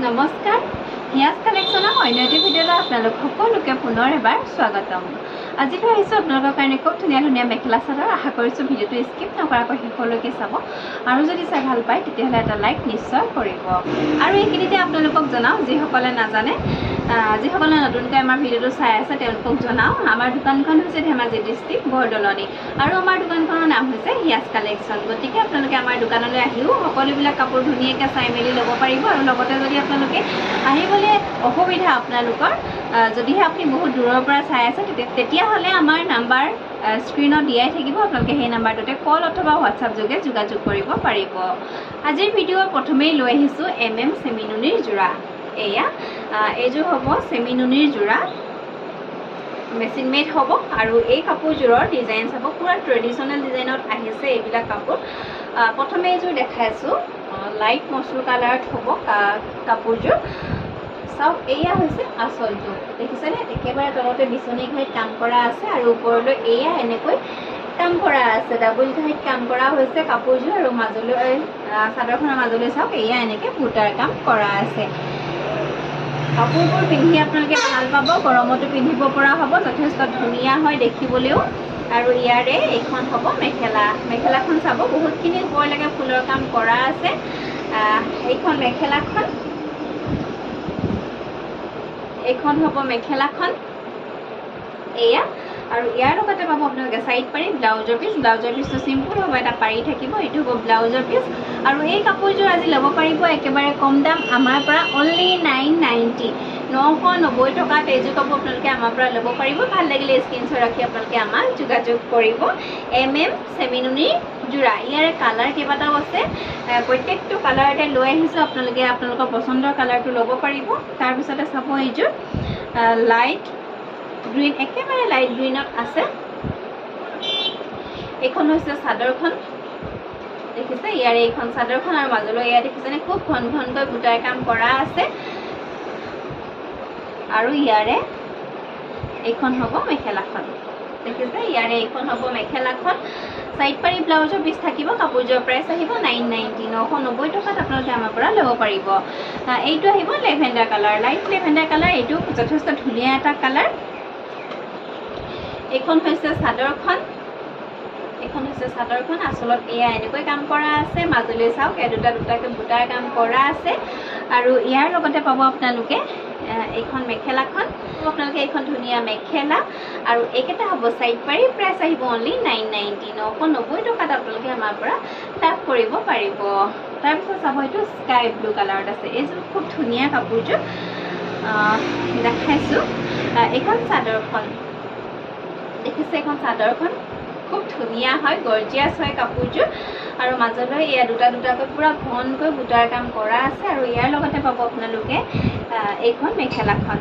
নমস্কাৰ হিয়াজ কালেকশ্যনৰ অন্য এটি ভিডিঅ'লৈ আপোনালোক সকলোকে পুনৰ এবাৰ স্বাগতম। আজি লৈ আহিছোঁ আপোনালোকৰ কাৰণে খুব ধুনীয়া ধুনীয়া মেখেলা চাদৰ। আশা কৰিছোঁ ভিডিঅ'টো স্কিপ নকৰাকৈ শেষলৈকে চাব আৰু যদি চাই ভাল পায় তেতিয়াহ'লে এটা লাইক নিশ্চয় কৰিব। আৰু এইখিনিতে আপোনালোকক জনাওঁ, যিসকলে নাজানে, যিসকলে নতুনকৈ আমাৰ ভিডিঅ'টো চাই আছে তেওঁলোকক জনাওঁ, আমাৰ দোকানখন হৈছে ধেমাজি ডিষ্ট্ৰিক্ট বৰদলনি আৰু আমাৰ দোকানখনৰ নাম হৈছে হিয়াজ কালেকশ্যন। গতিকে আপোনালোকে আমাৰ দোকানলৈ আহিও সকলোবিলাক কাপোৰ ধুনীয়াকৈ চাই মেলি ল'ব পাৰিব। আৰু লগতে যদি আপোনালোকে আহিবলৈ অসুবিধা আপোনালোকৰ, যদিহে আপুনি বহুত দূৰৰ পৰা চাই আছে তেতিয়াহ'লে আমাৰ নাম্বাৰ স্ক্ৰীনত দিয়াই থাকিব। আপোনালোকে সেই নাম্বাৰটোতে কল অথবা হোৱাটছআপ যোগে যোগাযোগ কৰিব পাৰিব। আজিৰ ভিডিঅ' প্ৰথমেই লৈ আহিছোঁ চেমি নুনিৰ যোৰা। এইযোৰ হ'ব চেমি নুনিৰ যোৰা, মেচিন মেড হ'ব। আৰু এই কাপোৰযোৰৰ ডিজাইন চাব, পূৰা ট্ৰেডিশ্যনেল ডিজাইনত আহিছে এইবিলাক কাপোৰ। প্ৰথমে এইযোৰ দেখাইছোঁ, লাইট মচুৰ কালাৰত হ'ব কাপোৰযোৰ। চাওক, এয়া হৈছে আঁচলটো, দেখিছেনে? একেবাৰে তলতে বিচনী ঘাইত কাম কৰা আছে আৰু ওপৰলৈ এয়া এনেকৈ কাম কৰা আছে, ডাবুল ঘাইত কাম কৰা হৈছে কাপোৰযোৰ। আৰু মাজলৈ চাদৰখনৰ মাজলৈ চাওক, এয়া এনেকৈ বুটাৰ কাম কৰা আছে। কাপোৰবোৰ পিন্ধি আপোনালোকে ভাল পাব, গৰমতো পিন্ধিব পৰা হ'ব, যথেষ্ট ধুনীয়া হয় দেখিবলৈও। আৰু ইয়াৰে এইখন হ'ব মেখেলা। মেখেলাখন চাব, বহুতখিনি ওপৰলৈকে ফুলৰ কাম কৰা আছে। এইখন মেখেলাখন, এইখন হ'ব মেখেলাখন এয়া। আৰু ইয়াৰ লগতে পাব আপোনালোকে চাইড পাৰি ব্লাউজৰ পিচ। ব্লাউজৰ পিচটো চিম্পুল হ'ব, এটা পাৰি থাকিব, এইটো হ'ব ব্লাউজৰ পিচ। আৰু এই কাপোৰযোৰ আজি ল'ব পাৰিব একেবাৰে কম দাম আমাৰ পৰা, অনলি 990, 990 টকাত এইযোৰ কাপোৰ আপোনালোকে আমাৰ পৰা ল'ব পাৰিব। ভাল লাগিলে স্ক্ৰীনশ্বট ৰাখি আপোনালোকে আমাক যোগাযোগ কৰিব। চেমি নুনিৰ যোৰা। ইয়াৰে কালাৰ কেইবাটাও আছে, প্ৰত্যেকটো কালাৰতে লৈ আহিছোঁ। আপোনালোকে আপোনালোকৰ পচন্দৰ কালাৰটো ল'ব পাৰিব। তাৰপিছতে চাব, এইযোৰ লাইট গ্ৰীণ, একেবাৰে লাইট গ্ৰীণত আছে। এইখন হৈছে চাদৰখন, দেখিছে? ইয়াৰে এইখন চাদৰখন আৰু মাজলৈ এয়া দেখিছেনে, খুব ঘন ঘনকৈ বুটাৰ কাম কৰা আছে। আৰু ইয়াৰে এইখন হ'ব মেখেলাখন, দেখিছে? ইয়াৰে এইখন হ'ব মেখেলাখন। চাইড পাৰি ব্লাউজৰ পিচ থাকিব। কাপোৰযোৰৰ প্ৰাইচ আহিব 990, 990 টকাত আপোনালোকে আমাৰ পৰা ল'ব পাৰিব। এইটো আহিব lavender colour, light lavender colour. এইটো যথেষ্ট ধুনীয়া এটা কালাৰ। এইখন হৈছে চাদৰখন, এইখন হৈছে চাদৰখন। আচলত এয়া এনেকৈ কাম কৰা আছে, মাজলৈ চাওক, দুটা দুটাকৈ বুটাৰ কাম কৰা আছে। আৰু ইয়াৰ লগতে পাব আপোনালোকে এইখন মেখেলাখন। আপোনালোকে এইখন ধুনীয়া মেখেলা। আৰু এইকেইটা হ'ব চাইড পাৰি, প্ৰাইচ আহিব অনলি 990, 990 টকাত আপোনালোকে আমাৰ পৰা লাভ কৰিব পাৰিব। তাৰপিছত চাব, এইটো স্কাই ব্লু কালাৰত আছে। এইযোৰ খুব ধুনীয়া কাপোৰযোৰ, দেখাইছোঁ। এইখন চাদৰখন, দেখিছে? এইখন চাদৰখন খুব ধুনীয়া হয়, গৰ্জিয়াছ হয় কাপোৰযোৰ। আৰু মাজলৈ এয়া দুটা দুটাকৈ পূৰা ঘনকৈ বুটাৰ কাম কৰা আছে। আৰু ইয়াৰ লগতে পাব আপোনালোকে এইখন মেখেলাখন।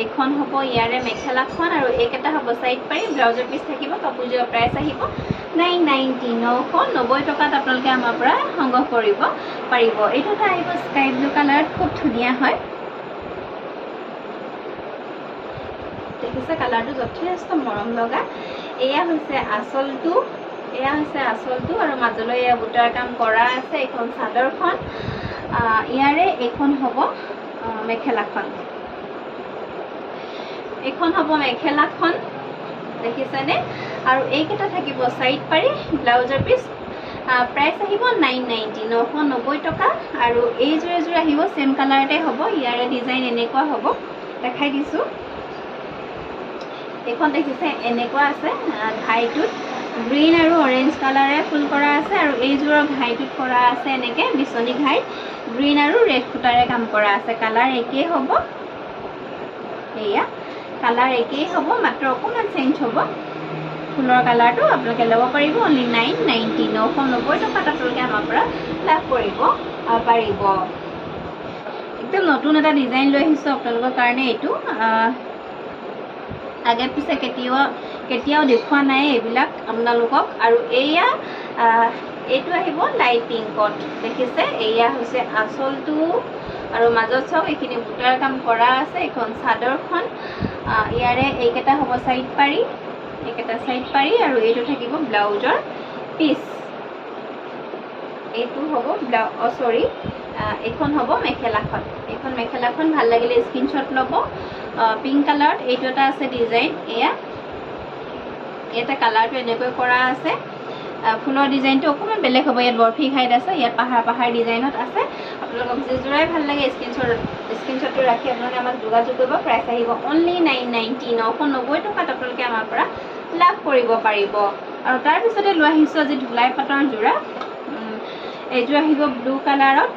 এইখন হ'ব ইয়াৰে মেখেলাখন। আৰু এইকেইটা হ'ব চাইড পাৰি, ব্লাউজৰ পিচ থাকিব। কাপোৰযোৰৰ প্ৰাইচ আহিব 990, 990 টকাত আপোনালোকে আমাৰ পৰা সংগ্ৰহ কৰিব পাৰিব। এইটো এটা আহিব স্কাই ব্লু কালাৰত, খুব ধুনীয়া হয়, দেখিছে? কালাৰটো যথেষ্ট মৰম লগা। এয়া হৈছে আঁচলটো, এয়া হৈছে আঁচলটো। আৰু মাজলৈ এয়া বুটাৰ কাম কৰা আছে। এইখন চাদৰখন। ইয়াৰে এইখন হ'ব মেখেলাখন, এইখন হ'ব মেখেলাখন, দেখিছেনে? আৰু এইকেইটা থাকিব চাইড পাৰি, ব্লাউজৰ পিচ। প্ৰাইচ আহিব 990, 990 টকা। আৰু এইযোৰ এযোৰ আহিব চেম কালাৰতে হ'ব। ইয়াৰে ডিজাইন এনেকুৱা হ'ব, দেখাই দিছোঁ। এইখন দেখিছে এনেকুৱা আছে, ঘাইটোত গ্ৰীণ আৰু অৰেঞ্জ কালাৰে ফুল কৰা আছে। আৰু এইযোৰৰ ঘাইটোত কৰা আছে এনেকৈ বিচনী ঘাইত গ্ৰীণ আৰু ৰেড সূতাৰে কাম কৰা আছে। কালাৰ একেই হ'ব, এয়া কালাৰ একেই হ'ব, মাত্ৰ অকণমান চেঞ্জ হ'ব ফুলৰ কালাৰটো। আপোনালোকে ল'ব পাৰিব অনলি 990, 990 টকাত আপোনালোকে আমাৰ পৰা লাভ কৰিব পাৰিব। একদম নতুন এটা ডিজাইন লৈ আহিছোঁ আপোনালোকৰ কাৰণে। এইটো আগে পিছে কেতিয়াও দেখুওৱা নাই এইবিলাক আপোনালোকক। আৰু এয়া এইটো আহিব লাইট পিংকত, দেখিছে? এয়া হৈছে আঁচলটো। আৰু মাজত চাওক, এইখিনি বুটাৰ কাম কৰা আছে। এইখন চাদৰখন। ইয়াৰে এইকেইটা হ'ব চাইড পাৰি, এইকেইটা চাইড পাৰি। আৰু এইটো থাকিব ব্লাউজৰ পিচ। এইটো হ'ব এইখন হ'ব মেখেলাখন। এইখন মেখেলাখন ভাল লাগিলে স্ক্ৰীনশ্বট ল'ব। পিংক কালাৰত এইটো এটা আছে ডিজাইন। ইয়াতে কালাৰটো এনেকৈ কৰা আছে। ফুলৰ ডিজাইনটো অকণমান বেলেগ হ'ব। ইয়াত বৰফি ঘাইত আছে, ইয়াত পাহাৰ ডিজাইনত আছে। আপোনালোকক যিযোৰাই ভাল লাগে স্ক্ৰীনশ্বটটো ৰাখি আপোনালোকে আমাক যোগাযোগ কৰিব। প্ৰাইচ আহিব অনলি 990, 990 টকাত আপোনালোকে আমাৰ পৰা লাভ কৰিব পাৰিব। আৰু তাৰপিছতে লৈ আহিছোঁ আজি ধুলাই পাটৰ যোৰা। এইযোৰ আহিব ব্লু কালাৰত,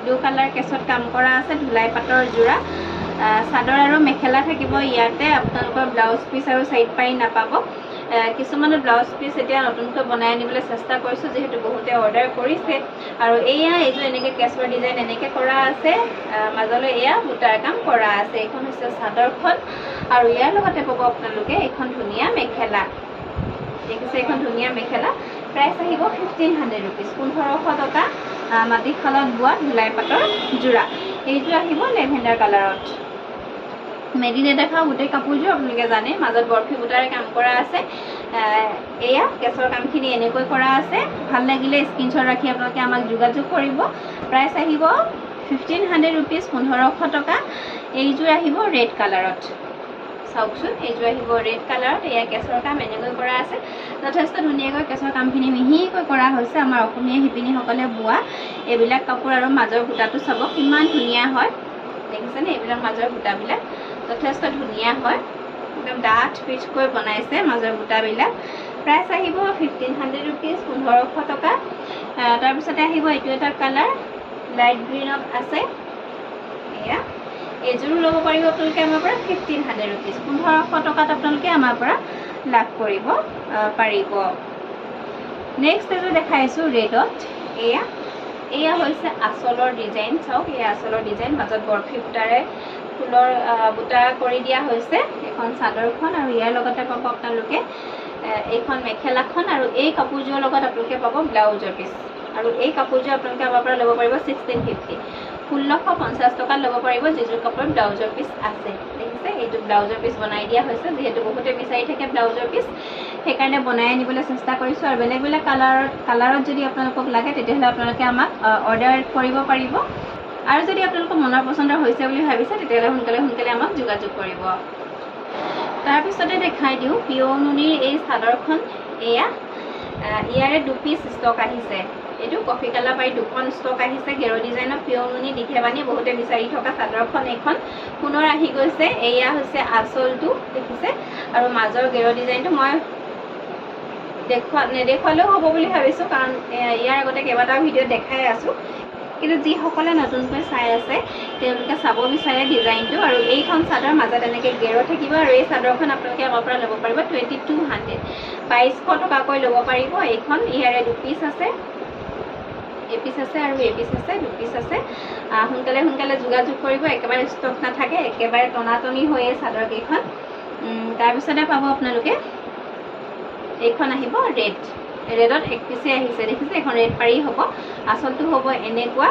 ব্লু কালাৰ কেছত কাম কৰা আছে, ধুলাই পাটৰ যোৰা। চাদৰ আৰু মেখেলা থাকিব ইয়াতে। আপোনালোকৰ ব্লাউজ পিচ আৰু চাইড পাৰি নাপাব। কিছুমানে ব্লাউজ পিচ এতিয়া নতুনকৈ বনাই আনিবলৈ চেষ্টা কৰিছোঁ, যিহেতু বহুতে অৰ্ডাৰ কৰিছে। আৰু এইযোৰ এনেকৈ কেছৰ ডিজাইন এনেকৈ কৰা আছে, মাজলৈ এয়া বুটাৰ কাম কৰা আছে। এইখন হৈছে চাদৰখন আৰু ইয়াৰ লগতে পাব আপোনালোকে এইখন ধুনীয়া মেখেলা। দেখিছে, এইখন ধুনীয়া মেখেলা। প্ৰাইচ আহিব 1500 ৰুপিজ, 1500 টকা। মাটিশালত বোৱা ধুলাই পাটৰ যোৰা। এইযোৰ আহিব লেভেণ্ডাৰ কালাৰত। মেডিনে দেখাওঁ গোটেই কাপোৰযোৰ আপোনালোকে জানে, মাজত বৰফি বুটাৰে কাম কৰা আছে। এয়া কেছৰ কামখিনি এনেকৈ কৰা আছে। ভাল লাগিলে স্ক্ৰীনশ্বট ৰাখি আপোনালোকে আমাক যোগাযোগ কৰিব। প্ৰাইচ আহিব 1500 ৰুপিজ, 1500 টকা। এইযোৰ আহিব ৰেড কালাৰত। চাওকচোন, এইযোৰ আহিব ৰেড কালাৰত। এয়া কেছৰ কাম এনেকৈ কৰা আছে। যথেষ্ট ধুনীয়াকৈ কেছৰ কামখিনি মিহিকৈ কৰা হৈছে। আমাৰ অসমীয়া শিপিনীসকলে বোৱা এইবিলাক কাপোৰ। আৰু মাজৰ বুটাটো চাব কিমান ধুনীয়া হয়, দেখিছেনে? এইবিলাক মাজৰ বুটাবিলাক যথেষ্ট ধুনীয়া হয়, একদম ডাঠ পিচকৈ বনাইছে মাজৰ বুটাবিলাক। প্ৰাইচ আহিব 1500 ৰুপিজ, 1500 টকা। তাৰপিছতে আহিব এইটো এটা কালাৰ, লাইট গ্ৰীণত আছে। এয়া এইযোৰো ল'ব পাৰিব আপোনালোকে আমাৰ পৰা 1500 ৰুপিজ, 1500 টকাত আপোনালোকে আমাৰ পৰা লাভ কৰিব পাৰিব। নেক্সট এযোৰ দেখাইছোঁ ৰেডত। এয়া হৈছে আঁচলৰ ডিজাইন। চাওক, এয়া আঁচলৰ ডিজাইন, মাজত বৰফি বুটাৰে ফুলৰ বুটা কৰি দিয়া হৈছে। এখন চাদৰখন আৰু ইয়াৰ লগতে পাব আপোনালোকে এইখন মেখেলাখন। আৰু এই কাপোৰযোৰৰ লগত আপোনালোকে পাব ব্লাউজৰ পিচ। আৰু এই কাপোৰযোৰ আপোনালোকে আমাৰ পৰা ল'ব পাৰিব 1650, 1650 টকাত ল'ব পাৰিব, যিযোৰ কাপোৰত ব্লাউজৰ পিচ আছে। দেখিছে, এইটো ব্লাউজৰ পিচ বনাই দিয়া হৈছে। যিহেতু বহুতে বিচাৰি থাকে ব্লাউজৰ পিচ, সেইকাৰণে বনাই আনিবলৈ চেষ্টা কৰিছোঁ। আৰু বেলেগ বেলেগ কালাৰত যদি আপোনালোকক লাগে, তেতিয়াহ'লে আপোনালোকে আমাক অৰ্ডাৰ কৰিব পাৰিব। আৰু যদি আপোনালোকৰ মনৰ পচন্দৰ হৈছে বুলি ভাবিছে, তেতিয়াহ'লে সোনকালে আমাক যোগাযোগ কৰিব। তাৰপিছতে দেখাই দিওঁ পিঅ' নুনিৰ এই চাদৰখন। ইয়াৰে 2 পিচ ষ্টক আহিছে। এইটো কফি কালাৰ পাৰি 2খন ষ্টক আহিছে। গেৰ ডিজাইনৰ পিঅ' নুনি দীঘেবানী বহুতে বিচাৰি থকা চাদৰখন এইখন পুনৰ আহি গৈছে। এয়া হৈছে আঁচলটো, দেখিছে। আৰু মাজৰ গেৰ ডিজাইনটো মই নেদেখুৱালেও হ'ব বুলি ভাবিছোঁ, কাৰণ ইয়াৰ আগতে কেইবাটাও ভিডিঅ' দেখাই আছোঁ। কিন্তু যিসকলে নতুনকৈ চাই আছে তেওঁলোকে চাব বিচাৰে ডিজাইনটো। আৰু এইখন চাদৰ মাজত এনেকৈ গেৰ থাকিব। আৰু এই চাদৰখন আপোনালোকে আমাৰ পৰা ল'ব পাৰিব 2200, 2200 টকাকৈ ল'ব পাৰিব এইখন। ইয়াৰে 2 পিচ আছে, এপিচ আছে আৰু এপিচ আছে, 2 পিচ আছে। সোনকালে যোগাযোগ কৰিব। একেবাৰে ষ্টক নাথাকে, একেবাৰে টনাটনি হৈয়ে চাদৰকেইখন। তাৰপিছতে পাব আপোনালোকে এইখন আহিব ৰেডত 1 পিচে আহিছে। দেখিছে, এখন ৰেড পাৰি হ'ব। আঁচলটো হ'ব এনেকুৱা।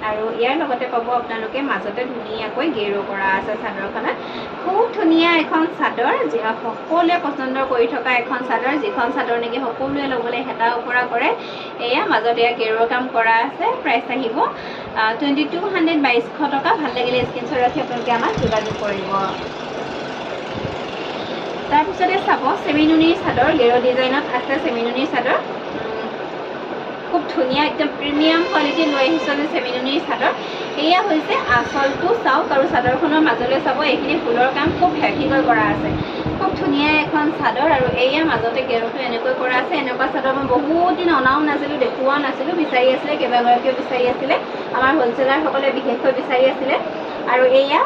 আৰু ইয়াৰ লগতে পাব আপোনালোকে মাজতে ধুনীয়াকৈ গেৰো কৰা আছে চাদৰখনত। খুব ধুনীয়া এখন চাদৰ, সকলোৱে পচন্দ কৰি থকা এখন চাদৰ, যিখন চাদৰ নেকি সকলোৱে ল'বলৈ হেতা ওপৰা কৰে। এয়া মাজত এয়া গেৰৰ কাম কৰা আছে। প্ৰাইচ আহিব 2200, 2200 টকা। ভাল লাগিলে স্ক্ৰীনশ্বট ৰাখি আপোনালোকে আমাক যোগাযোগ কৰিব। তাৰপিছতে চাব চেমিনুনিৰ চাদৰ। গেৰ ডিজাইনত আছে চেমিনুনিৰ চাদৰ। খুব ধুনীয়া, একদম প্ৰিমিয়াম কোৱালিটি লৈ আহিছোঁ আমি চেমিনুনিৰ চাদৰ। এয়া হৈছে আঁচলটো, চাওক। আৰু চাদৰখনৰ মাজলৈ চাব, এইখিনি ফুলৰ কাম খুব হেভিকৈ কৰা আছে। খুব ধুনীয়া এখন চাদৰ। আৰু এয়া মাজতে গেৰটো এনেকৈ কৰা আছে। এনেকুৱা চাদৰ মই বহুত দিন অনাও নাছিলোঁ, দেখুওৱাও নাছিলোঁ। বিচাৰি আছিলে, কেইবাগৰাকীও বিচাৰি আছিলে, আমাৰ হ'লচেলাৰসকলে বিশেষকৈ বিচাৰি আছিলে। আৰু এয়া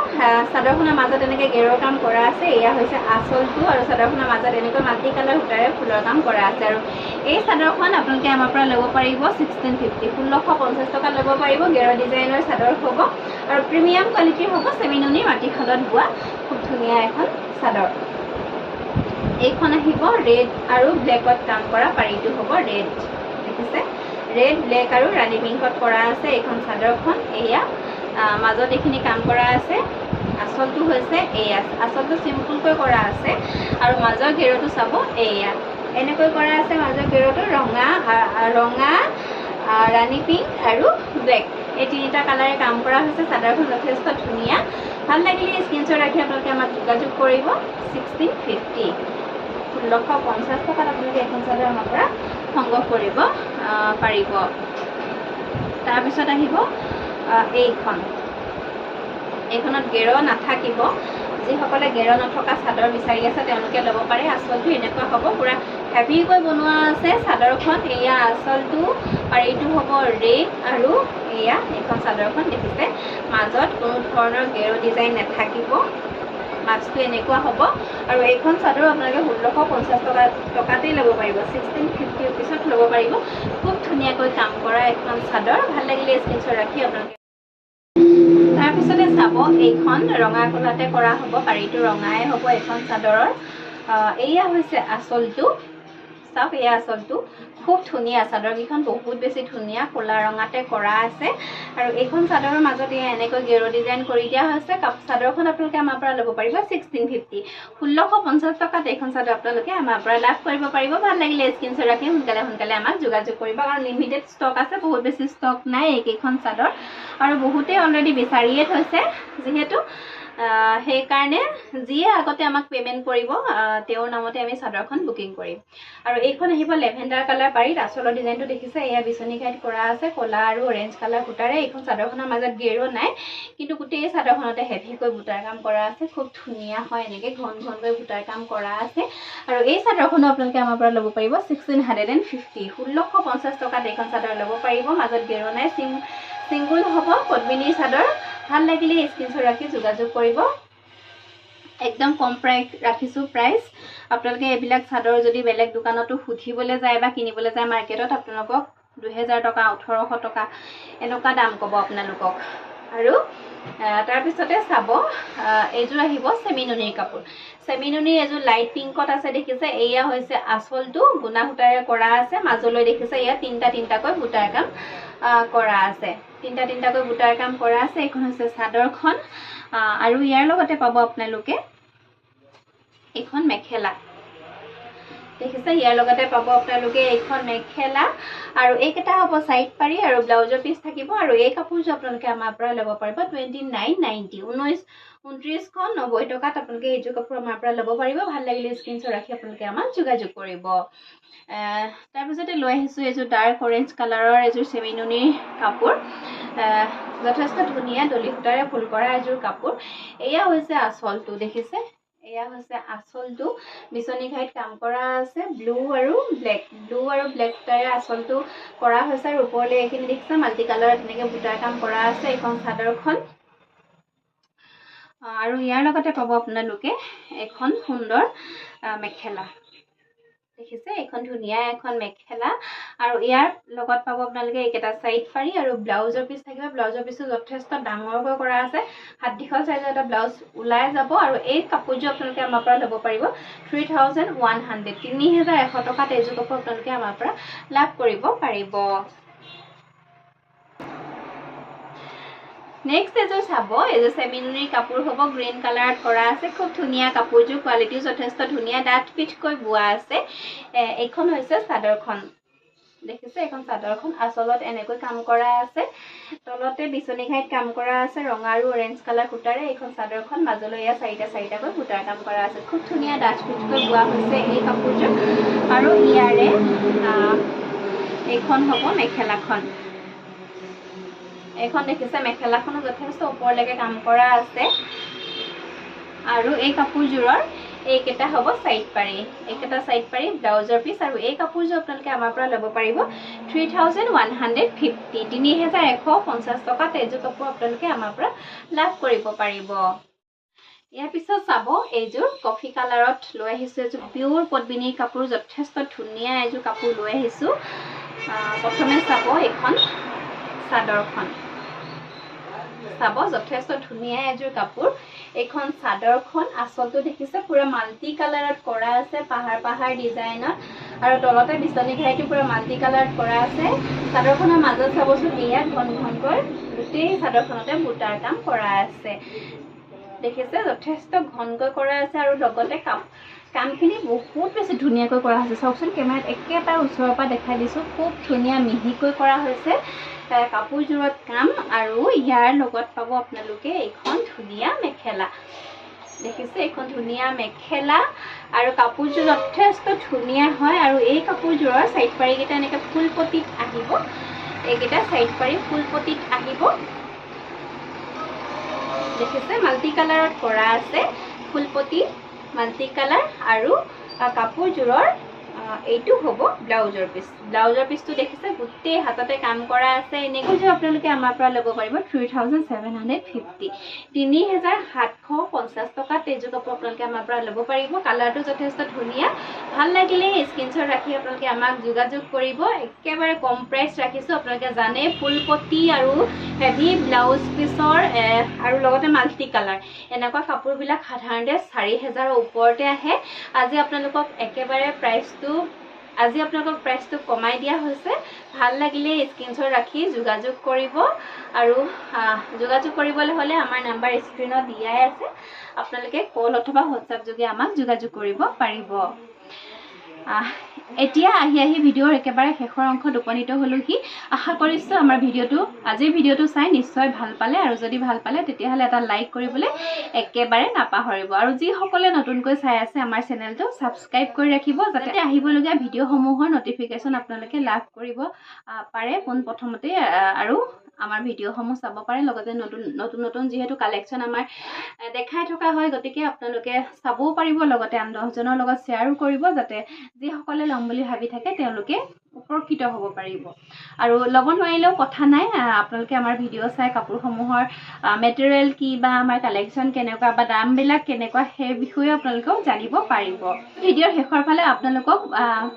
চাদৰখনৰ মাজত এনেকৈ গেৰৰ কাম কৰা আছে। এয়া হৈছে আঁচলটো। আৰু চাদৰখনৰ মাজত এনেকৈ মাল্টি কালাৰ সূতাৰে ফুলৰ কাম কৰা আছে। আৰু এই চাদৰখন আপোনালোকে আমাৰ পৰা ল'ব পাৰিব 1650, 1650 টকা ল'ব পাৰিব। গেৰ ডিজাইনৰ চাদৰ হ'ব আৰু প্ৰিমিয়াম কোৱালিটিৰ হ'ব। চেমিনুনিৰ মাটিশালত বোৱা খুব ধুনীয়া এখন চাদৰ। এইখন আহিব ৰেড আৰু ব্লেকত কাম কৰা। পাৰিটো হ'ব ৰেড, দেখিছে। ৰেড, ব্লেক আৰু ৰাণী পিংকত কৰা আছে এইখন চাদৰখন। এয়া মাজত এইখিনি কাম কৰা আছে। আঁচলটো হৈছে এয়া, আঁচলটো চিম্পুলকৈ কৰা আছে। আৰু মাজৰ গেৰটো চাব, এয়া এনেকৈ কৰা আছে। মাজৰ গেৰটো ৰঙা, ৰাণী পিংক আৰু ব্লেক এই তিনিটা কালাৰে কাম কৰা হৈছে চাদৰখন যথেষ্ট ধুনীয়া ভাল লাগিলে স্ক্ৰীনশ্বট ৰাখি আপোনালোকে আমাক যোগাযোগ কৰিব 1650 1650 টকাত আপোনালোকে এখন চাদৰ আমাৰ পৰা সংগ্ৰহ কৰিব পাৰিব তাৰপিছত আহিব এইখনত গেৰ নাথাকিব যিসকলে গেৰ নথকা চাদৰ বিচাৰি আছে তেওঁলোকে ল'ব পাৰে আঁচলটো এনেকুৱা হ'ব পুৰা হেভিকৈ বনোৱা আছে চাদৰখন এয়া আঁচলটো পাৰিটো হ'ব ৰেড আৰু এয়া এইখন চাদৰখন দেখিছে মাজত কোনো ধৰণৰ গেৰ ডিজাইন নাথাকিব মাছটো এনেকুৱা হ'ব আৰু এইখন চাদৰ আপোনালোকে 1650 টকাতেই ল'ব পাৰিব 1650 ৰুপিছত ল'ব পাৰিব খুব ধুনীয়াকৈ কাম কৰা এখন চাদৰ ভাল লাগিলে স্ক্ৰীনশ্বট ৰাখি আপোনালোকে তাৰপিছতে চাব এইখন ৰঙা কলাতে কৰা হ'ব পাৰিটো ৰঙাই হ'ব এখন চাদৰৰ এয়া হৈছে আঁচলটো চাওক এয়া আঁচলটো খুব ধুনীয়া চাদৰকেইখন বহুত বেছি ধুনীয়া ক'লা ৰঙাতে কৰা আছে আৰু এইখন চাদৰৰ মাজত এয়া এনেকৈ গেৰ ডিজাইন কৰি দিয়া হৈছে চাদৰখন আপোনালোকে আমাৰ পৰা ল'ব পাৰিব 1650 1650 টকাত এইখন চাদৰ আপোনালোকে আমাৰ পৰা লাভ কৰিব পাৰিব ভাল লাগিলে স্ক্ৰীনশ্বট ৰাখি সোনকালে আমাক যোগাযোগ কৰিব কাৰণ লিমিটেড ষ্টক আছে বহুত বেছি ষ্টক নাই এইকেইখন চাদৰ আৰু বহুতে অলৰেডি বিচাৰিয়ে থৈছে যিহেতু সেইকাৰণে যিয়ে আগতে আমাক পেমেণ্ট কৰিব তেওঁৰ নামতে আমি চাদৰখন বুকিং কৰিম আৰু এইখন আহিব লেভেণ্ডাৰ কালাৰ পাৰি আঁচলৰ ডিজাইনটো দেখিছে এয়া বিচনী ঘাইত কৰা আছে ক'লা আৰু অৰেঞ্জ কালাৰ সূতাৰে এইখন চাদৰখনৰ মাজত গেৰো নাই কিন্তু গোটেই চাদৰখনতে হেভিকৈ বুটাৰ কাম কৰা আছে খুব ধুনীয়া হয় এনেকৈ ঘনকৈ বুটাৰ কাম কৰা আছে আৰু এই চাদৰখনো আপোনালোকে আমাৰ পৰা ল'ব পাৰিব 1650 1650 টকাত এইখন চাদৰ ল'ব পাৰিব মাজত গেৰো নাই সিংগুল হ'ব পদ্মিনী চাদৰ ভাল লাগিলে স্ক্ৰীনশ্বট ৰাখি যোগাযোগ কৰিব একদম কম প্ৰাইচ ৰাখিছোঁ প্ৰাইচ আপোনালোকে এইবিলাক চাদৰ যদি বেলেগ দোকানতো সুধিবলৈ যায় বা কিনিবলৈ যায় মাৰ্কেটত আপোনালোকক 2000 টকা 1800 টকা এনেকুৱা দাম ক'ব আপোনালোকক আৰু তাৰপিছতে চাব এইযোৰ আহিব চেমিনুনিৰ কাপোৰ চেমিনুনিৰ এযোৰ লাইট পিংকত আছে দেখিছে এয়া হৈছে আঁচলটো গুণা সূতাৰে কৰা আছে মাজলৈ দেখিছে এয়া তিনিটাকৈ বুটাৰ কাম কৰা আছে তিনিটাকৈ বুটাৰ কাম কৰা আছে এইখন হৈছে চাদৰখন আৰু ইয়াৰ লগতে পাব আপোনালোকে এইখন মেখেলা দেখিছে ইয়াৰ লগতে পাব আপোনালোকে এইখন মেখেলা আৰু এইকেইটা হ'ব সাইড পাৰি আৰু ব্লাউজৰ পিস থাকিব আৰু এই কাপোৰযোৰ আপোনালোকে আমাৰ পৰা ল'ব পাৰিব 2990 2990 টকাত আপোনালোকে এইযোৰ কাপোৰ আমাৰ পৰা ল'ব পাৰিব ভাল লাগিলে স্ক্ৰীনশ্বট ৰাখি আপোনালোকে আমাক যোগাযোগ কৰিব তাৰপিছতে লৈ আহিছোঁ এইযোৰ ডাৰ্ক অৰেঞ্জ কালাৰৰ এযোৰ চেমিনুনিৰ কাপোৰ যথেষ্ট ধুনীয়া দলি সূতাৰে ফুল কৰা এযোৰ কাপোৰ এয়া হৈছে আঁচলটো দেখিছে এয়া হৈছে আঁচলটো বিচনী ঘাইত কাম কৰা আছে ব্লু আৰু ব্লেক সূতাৰে আঁচলটো কৰা হৈছে আৰু ওপৰলৈ এইখিনি দেখিছে মাল্টি কালাৰত এনেকৈ বুটাৰ কাম কৰা আছে এইখন চাদৰখন আৰু ইয়াৰ লগতে পাব আপোনালোকে এখন সুন্দৰ মেখেলা দেখিছে এখন ধুনীয়া এখন মেখেলা আৰু ইয়াৰ লগত পাব আপোনালোকে এইকেইটা সাইড পাৰি আৰু ব্লাউজৰ পিস থাকিব ব্লাউজৰ পিসটো যথেষ্ট ডাঙৰকৈ কৰা আছে হাত দীঘল সাইজৰ এটা ব্লাউজ ওলাই যাব আৰু এই কাপোৰযোৰ আপোনালোকে আমাৰ পৰা ল'ব পাৰিব 3100 টকাত এইযোৰ কাপোৰ আপোনালোকে আমাৰ পৰা লাভ কৰিব পাৰিব নেক্সট এযোৰ চাব এযোৰ চেমিনুনিৰ কাপোৰ হ'ব গ্ৰীণ কালাৰত কৰা আছে খুব ধুনীয়া কাপোৰযোৰ কোৱালিটিও যথেষ্ট ধুনীয়া ডাঠ পিঠকৈ বোৱা আছে এইখন হৈছে চাদৰখন দেখিছে এইখন চাদৰখন আঁচলত এনেকৈ কাম কৰা আছে তলতে বিচনী ঘাইত কাম কৰা আছে ৰঙা আৰু অৰেঞ্জ কালাৰ সূতাৰে এইখন চাদৰখন মাজলৈ এয়া চাৰিটাকৈ বুটাৰ কাম কৰা আছে খুব ধুনীয়া ডাঠ পিঠকৈ বোৱা হৈছে এই কাপোৰযোৰ আৰু ইয়াৰে এইখন হ'ব মেখেলাখন এইখন দেখিছে মেখেলাখনো যথেষ্ট ওপৰলৈকে কাম কৰা আছে আৰু এই কাপোৰযোৰৰ এইকেইটা হ'ব সাইড পাৰি ব্লাউজৰ পিস আৰু এই কাপোৰযোৰ আপোনালোকে আমাৰ পৰা ল'ব পাৰিব 3150 3150 টকাত এইযোৰ কাপোৰ আপোনালোকে আমাৰ পৰা লাভ কৰিব পাৰিব ইয়াৰ পিছত চাব এইযোৰ কফি কালাৰত লৈ আহিছোঁ এযোৰ পিওৰ পদ্মিনীৰ কাপোৰ যথেষ্ট ধুনীয়া এইযোৰ কাপোৰ লৈ আহিছোঁ প্ৰথমে চাব এইখন চাদৰখন চাব যথেষ্ট ধুনীয়া এযোৰ কাপোৰ এইখন চাদৰখন আঁচলটো দেখিছে পুৰা মাল্টি কালাৰত কৰা আছে পাহাৰ ডিজাইনত আৰু তলতে বিচনী ঘাইটো পুৰা মাল্টি কালাৰত কৰা আছে চাদৰখনৰ মাজত চাবচোন এয়া ঘনকৈ গোটেই চাদৰখনতে বুটাৰ কাম কৰা আছে দেখিছে যথেষ্ট ঘনকৈ কৰা আছে আৰু লগতে কামখিনি বহুত বেছি ধুনীয়াকৈ কৰা হৈছে চাওকচোন কেমেৰাত একেবাৰে ওচৰৰ পৰা দেখাই দিছোঁ খুব ধুনীয়া মিহিকৈ কৰা হৈছে কাপোৰযোৰত কাম আৰু ইয়াৰ লগত পাব আপোনালোকে এখন ধুনীয়া মেখেলা দেখিছে এখন ধুনীয়া মেখেলা আৰু কাপোৰযোৰ যথেষ্ট ধুনীয়া হয় আৰু এই কাপোৰযোৰৰ সাইড পাৰিকেইটা এনেকৈ ফুলপটিত আহিব এইকেইটা সাইড পাৰি ফুলপটিত আহিব দেখিছে মাল্টি কালাৰত কৰা আছে ফুলপটি মাল্টি কালাৰ আৰু কাপোৰযোৰৰ এইটো হ'ব ব্লাউজৰ পিচটো দেখিছে গোটেই হাততে কাম কৰা আছে এনেকৈ যে আপোনালোকে আমাৰ পৰা ল'ব পাৰিব 3750 3750 টকাত এইযোৰ কাপোৰ আপোনালোকে আমাৰ পৰা ল'ব পাৰিব কালাৰটো যথেষ্ট ধুনীয়া ভাল লাগিলে স্ক্ৰীনশ্বট ৰাখি আপোনালোকে আমাক যোগাযোগ কৰিব একেবাৰে কম প্ৰাইচ ৰাখিছোঁ আপোনালোকে জানে ফুলপটি আৰু হেভি ব্লাউজ পিচৰ আৰু লগতে মাল্টি কালাৰ এনেকুৱা কাপোৰবিলাক সাধাৰণতে 4000ৰ ওপৰতে আহে আজি আপোনালোকক একেবাৰে প্ৰাইচটো কমাই দিয়া হৈছে ভাল লাগিলে স্ক্ৰীনশ্বট ৰাখি যোগাযোগ কৰিব আৰু যোগাযোগ কৰিবলৈ হ'লে আমাৰ নাম্বাৰ স্ক্ৰীনত দিয়াই আছে আপোনালোকে কল অথবা হোৱাটছআপ যোগে আমাক যোগাযোগ কৰিব পাৰিব এতিয়া আহি ভিডিঅ'ৰ একেবাৰে শেষৰ অংশত উপনীত হ'লোহি আশা কৰিছোঁ আমাৰ আজিৰ ভিডিঅ'টো চাই নিশ্চয় ভাল পালে আৰু যদি ভাল পালে তেতিয়াহ'লে এটা লাইক কৰিবলৈ একেবাৰে নাপাহৰিব আৰু যিসকলে নতুনকৈ চাই আছে আমাৰ চেনেলটো ছাবস্ক্ৰাইব কৰি ৰাখিব যাতে আহিবলগীয়া ভিডিঅ'সমূহৰ নটিফিকেশ্যন আপোনালোকে লাভ কৰিব পাৰে পোনপ্ৰথমতে আৰু আমাৰ ভিডিঅ'সমূহ চাব পাৰে লগতে নতুন যিহেতু কালেকশ্যন আমাৰ দেখাই থকা হয় গতিকে আপোনালোকে চাবও পাৰিব লগতে আন 10জনৰ লগত শ্বেয়াৰো কৰিব যাতে যিসকলে ল'ম বুলি ভাবি থাকে তেওঁলোকে উপকৃত হ'ব পাৰিব আৰু ল'ব নোৱাৰিলেও কথা নাই আপোনালোকে আমাৰ ভিডিঅ' চাই কাপোৰসমূহৰ মেটেৰিয়েল কি বা আমাৰ কালেকশ্যন কেনেকুৱা বা দামবিলাক কেনেকুৱা সেই বিষয়ে আপোনালোকেও জানিব পাৰিব ভিডিঅ'ৰ শেষৰ ফালে আপোনালোকক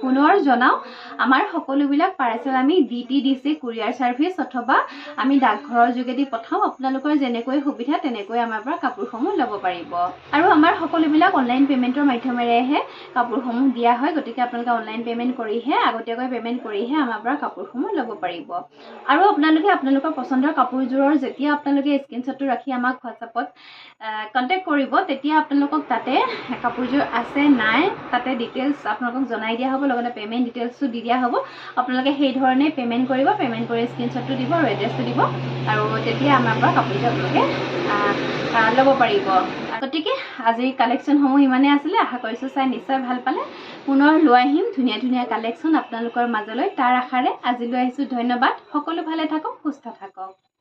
পুনৰ জনাওঁ আমাৰ সকলোবিলাক পাৰ্চেল আমি DTDC কুৰিয়াৰ ছাৰ্ভিচ অথবা আমি ডাকঘৰৰ যোগেদি পঠাওঁ আপোনালোকৰ যেনেকৈ সুবিধা তেনেকৈ আমাৰ পৰা কাপোৰসমূহ ল'ব পাৰিব আৰু আমাৰ সকলোবিলাক অনলাইন পে'মেণ্টৰ মাধ্যমেৰেহে কাপোৰসমূহ দিয়া হয় গতিকে আপোনালোকে অনলাইন পে'মেণ্ট কৰিহে আগতীয়াকৈ পে'মেণ্ট কৰিহে আমাৰ পৰা কাপোৰসমূহ ল'ব পাৰিব আৰু আপোনালোকে আপোনালোকৰ পচন্দৰ কাপোৰযোৰৰ যেতিয়া আপোনালোকে স্ক্ৰীনশ্বটটো ৰাখি আমাক হোৱাটছআপত কণ্টেক্ট কৰিব তেতিয়া আপোনালোকক তাতে কাপোৰযোৰ আছে নাই তাতে ডিটেইলছ আপোনালোকক জনাই দিয়া হ'ব লগতে পে'মেণ্ট ডিটেইলছো দি দিয়া হ'ব আপোনালোকে সেই ধৰণে পে'মেণ্ট কৰিব পে'মেণ্ট কৰি স্ক্ৰীনশ্বটটো দিব আৰু এড্ৰেছটো দিব আৰু তেতিয়া আমাৰ পৰা কাপোৰযোৰ আপোনালোকে ল'ব পাৰিব গতিকে আজিৰ কালেকশ্যনসমূহ ইমানেই আছিলে আশা কৰিছোঁ চাই নিশ্চয় ভাল পালে পুনৰ লৈ আহিম ধুনীয়া কালেকশ্যন আপোনালোকৰ মাজলৈ তাৰ আশাৰে আজিলৈ আহিছোঁ ধন্যবাদ সকলো ভালে থাকক সুস্থ থাকক